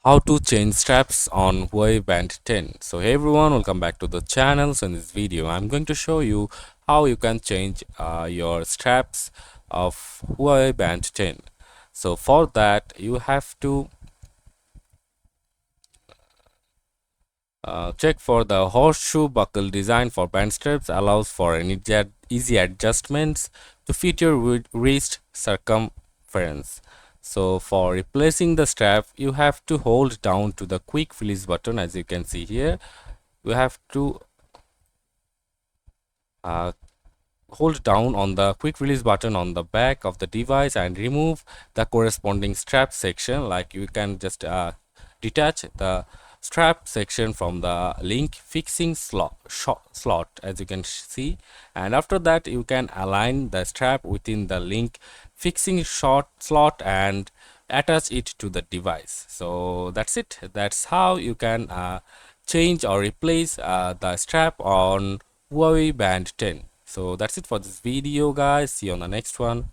How to change straps on Huawei Band 10. So hey everyone, welcome back to the channel. So in this video I'm going to show you how you can change your straps of Huawei Band 10. So for that you have to check for the horseshoe buckle design for band straps, allows for an easy adjustments to fit your wrist circumference. So for replacing the strap, you have to hold down to the quick release button. As you can see here, you have to uh, hold down on the quick release button on the back of the device and remove the corresponding strap section. Like you can just detach the strap section from the link fixing slot, as you can see, and after that you can align the strap within the link fixing slot and attach it to the device. So that's it. That's how you can change or replace the strap on Huawei Band 10. So that's it for this video, guys. See you on the next one.